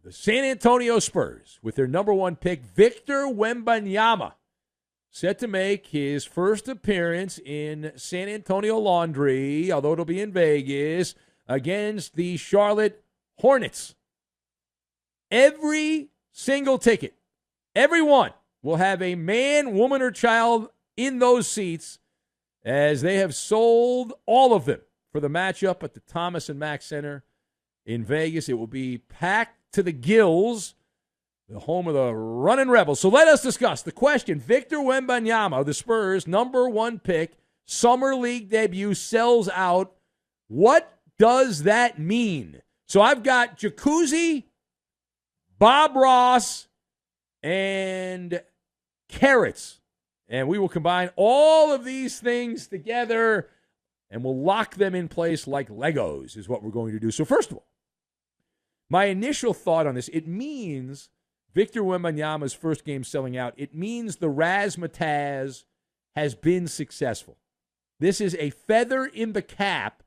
The San Antonio Spurs, with their number 1 pick, Victor Wembanyama, set to make his first appearance in San Antonio Laundry, although it'll be in Vegas, against the Charlotte Hornets. Every single ticket, every one, will have a man, woman, or child in those seats, as they have sold all of them for the matchup at the Thomas and Mack Center in Vegas. It will be packed to the gills, the home of the running Rebels. So let us discuss the question. Victor Wembanyama, the Spurs' number 1 pick, summer league debut, sells out. What does that mean? So I've got Jacuzzi, Bob Ross, and carrots. And we will combine all of these things together, and we'll lock them in place like Legos is what we're going to do. So first of all, my initial thought on this, it means Victor Wembanyama's first game selling out. It means the razzmatazz has been successful. This is a feather in the cap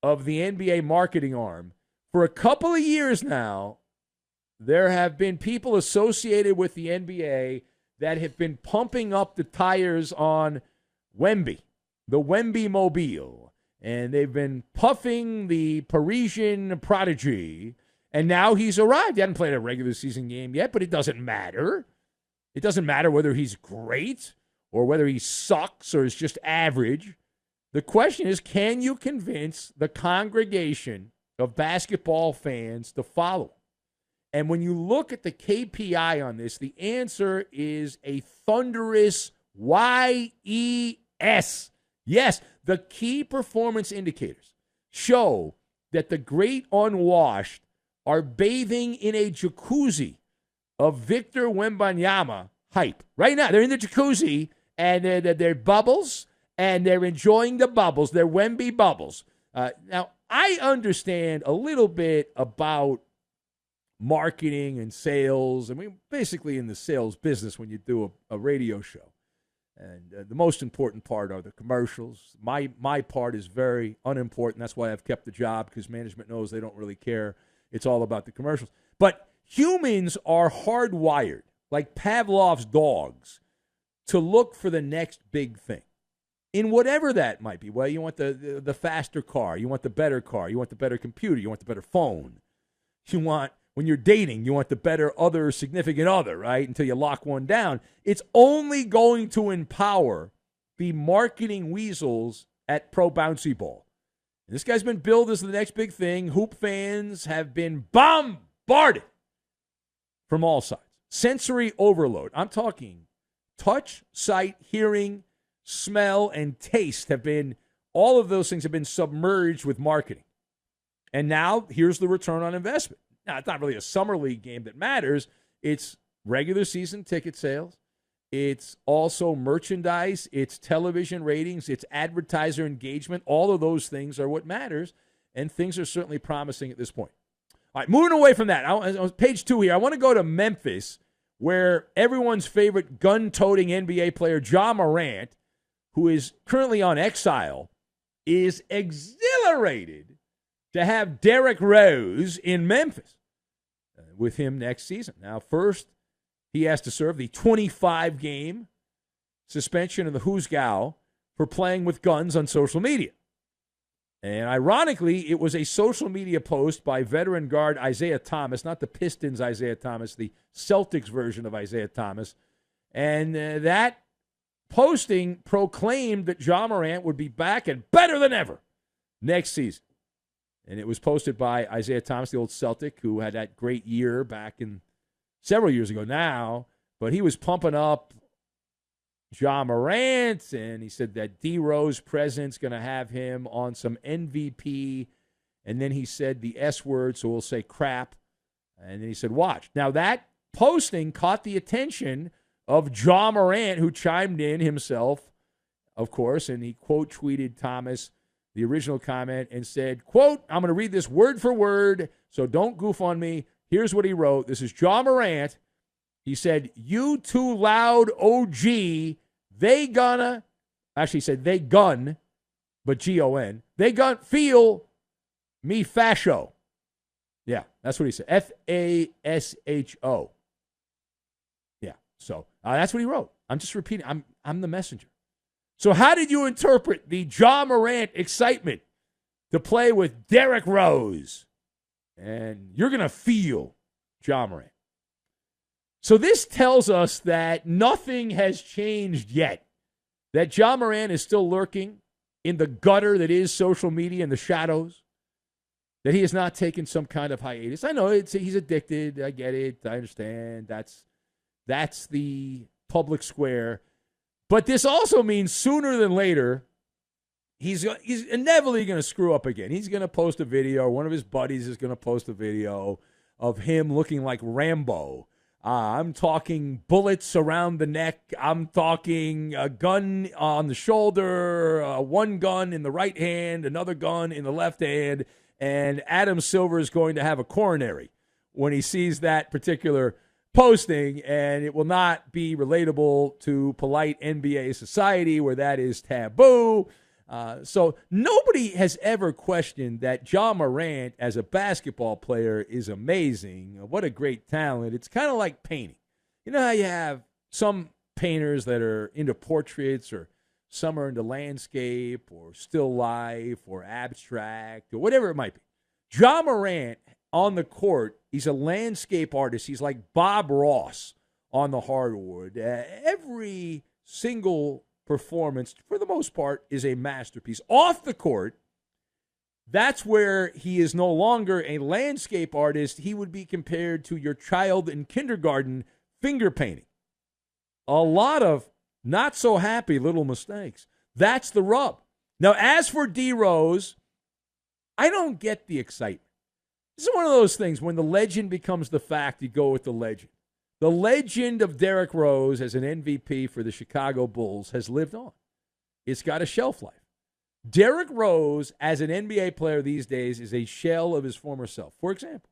of the NBA marketing arm. For a couple of years now, there have been people associated with the NBA that have been pumping up the tires on Wemby, the Wemby Mobile, and they've been puffing the Parisian prodigy. And now he's arrived. He hasn't played a regular season game yet, but it doesn't matter. It doesn't matter whether he's great or whether he sucks or is just average. The question is, can you convince the congregation of basketball fans to follow him? And when you look at the KPI on this, the answer is a thunderous YES. Yes, the key performance indicators show that the great unwashed are bathing in a jacuzzi of Victor Wembanyama hype. Right now, they're in the jacuzzi, and they're bubbles, and they're enjoying the bubbles. They're Wemby bubbles. Now, I understand a little bit about marketing and sales. I mean, basically in the sales business when you do a radio show. And the most important part are the commercials. My part is very unimportant. That's why I've kept the job, because management knows they don't really care. It's all about the commercials. But humans are hardwired, like Pavlov's dogs, to look for the next big thing, in whatever that might be. Well, you want the faster car. You want the better car. You want the better computer. You want the better phone. You want, when you're dating, you want the better other significant other, right, until you lock one down. It's only going to empower the marketing weasels at Pro Bouncy Ball. And this guy's been billed as the next big thing. Hoop fans have been bombarded from all sides. Sensory overload. I'm talking touch, sight, hearing, smell, and taste all of those things have been submerged with marketing. And now here's the return on investment. Now, it's not really a summer league game that matters. It's regular season ticket sales. It's also merchandise. It's television ratings. It's advertiser engagement. All of those things are what matters, and things are certainly promising at this point. All right, moving away from that, page 2 here, I want to go to Memphis, where everyone's favorite gun-toting NBA player, Ja Morant, who is currently on exile, is exhilarated to have Derrick Rose in Memphis with him next season. Now, first, he has to serve the 25-game suspension of the Who's Gal for playing with guns on social media. And ironically, it was a social media post by veteran guard Isaiah Thomas, not the Pistons Isaiah Thomas, the Celtics version of Isaiah Thomas. And that posting proclaimed that Ja Morant would be back and better than ever next season. And it was posted by Isaiah Thomas, the old Celtic, who had that great year back in several years ago now. But he was pumping up Ja Morant, and he said that D. Rose presence going to have him on some MVP. And then he said the S word, so we'll say crap. And then he said, watch. Now, that posting caught the attention of Ja Morant, who chimed in himself, of course, and he quote tweeted Thomas the original comment and said, quote, I'm going to read this word for word, so don't goof on me. Here's what he wrote. This is Ja Morant. He said, you too loud OG, they gonna, actually he said they gun, but G-O-N, they gun feel me fascio. Yeah, That's what he said. Fasho. Yeah. So that's what he wrote. I'm just repeating. I'm the messenger. So how did you interpret the Ja Morant excitement to play with Derrick Rose? And you're going to feel Ja Morant. So this tells us that nothing has changed yet. That Ja Morant is still lurking in the gutter that is social media and the shadows. That he has not taken some kind of hiatus. I know he's addicted. I get it. I understand. That's the public square. But this also means sooner than later, he's inevitably going to screw up again. He's going to post a video. One of his buddies is going to post a video of him looking like Rambo. I'm talking bullets around the neck. I'm talking a gun on the shoulder, one gun in the right hand, another gun in the left hand. And Adam Silver is going to have a coronary when he sees that particular posting, and it will not be relatable to polite NBA society where that is taboo. So nobody has ever questioned that Ja Morant as a basketball player is amazing. What a great talent. It's kind of like painting. You know how you have some painters that are into portraits, or some are into landscape or still life or abstract or whatever it might be. Ja Morant on the court, he's a landscape artist. He's like Bob Ross on the hardwood. Every single performance, for the most part, is a masterpiece. Off the court, that's where he is no longer a landscape artist. He would be compared to your child in kindergarten finger painting. A lot of not so happy little mistakes. That's the rub. Now, as for D Rose, I don't get the excitement. This is one of those things when the legend becomes the fact, you go with the legend. The legend of Derrick Rose as an MVP for the Chicago Bulls has lived on. It's got a shelf life. Derrick Rose as an NBA player these days is a shell of his former self. For example,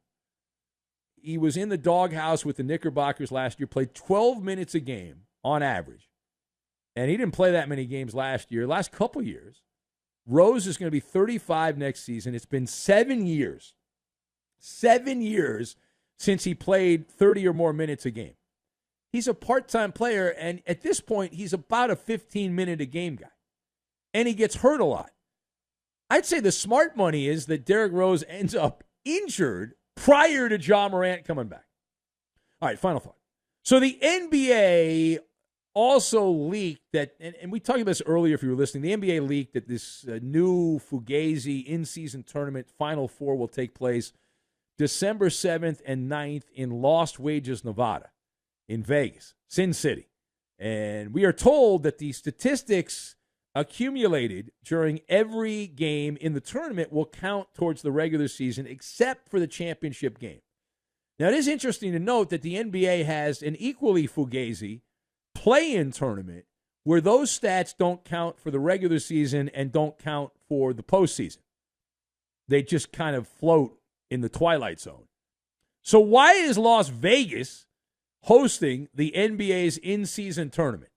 he was in the doghouse with the Knickerbockers last year, played 12 minutes a game on average. And he didn't play that many games last year. Last couple years, Rose is going to be 35 next season. It's been 7 years. 7 years since he played 30 or more minutes a game. He's a part-time player, and at this point, he's about a 15-minute-a-game guy. And he gets hurt a lot. I'd say the smart money is that Derrick Rose ends up injured prior to Ja Morant coming back. All right, final thought. So the NBA also leaked that, and we talked about this earlier if you were listening, the NBA leaked that this new Fugazi in-season tournament Final Four will take place December 7th and 9th in Lost Wages, Nevada, in Vegas, Sin City. And we are told that the statistics accumulated during every game in the tournament will count towards the regular season except for the championship game. Now, it is interesting to note that the NBA has an equally Fugazi play-in tournament where those stats don't count for the regular season and don't count for the postseason. They just kind of float in the twilight zone. So why is Las Vegas hosting the NBA's in-season tournament?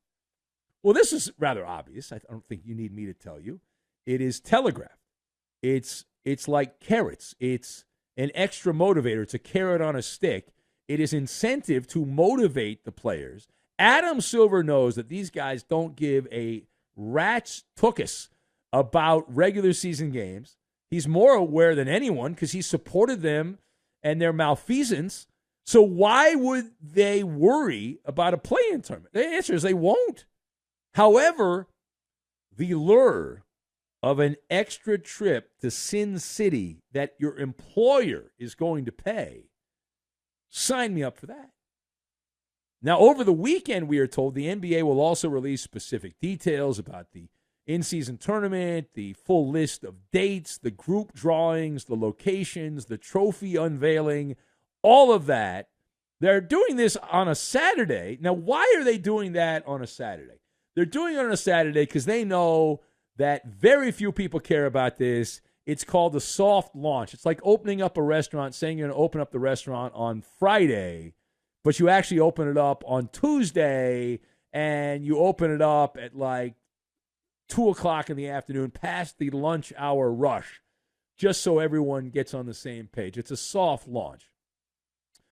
Well, this is rather obvious. I don't think you need me to tell you. It is telegraphed. It's like carrots. It's an extra motivator. It's a carrot on a stick. It is incentive to motivate the players. Adam Silver knows that these guys don't give a rat's tuchus about regular season games. He's more aware than anyone because he supported them and their malfeasance. So why would they worry about a play-in tournament? The answer is they won't. However, the lure of an extra trip to Sin City that your employer is going to pay, sign me up for that. Now, over the weekend, we are told the NBA will also release specific details about the in-season tournament, the full list of dates, the group drawings, the locations, the trophy unveiling, all of that. They're doing this on a Saturday. Now, why are they doing that on a Saturday? They're doing it on a Saturday because they know that very few people care about this. It's called a soft launch. It's like opening up a restaurant, saying you're going to open up the restaurant on Friday, but you actually open it up on Tuesday, and you open it up at like 2 o'clock in the afternoon, past the lunch hour rush. just so everyone gets on the same page. It's a soft launch.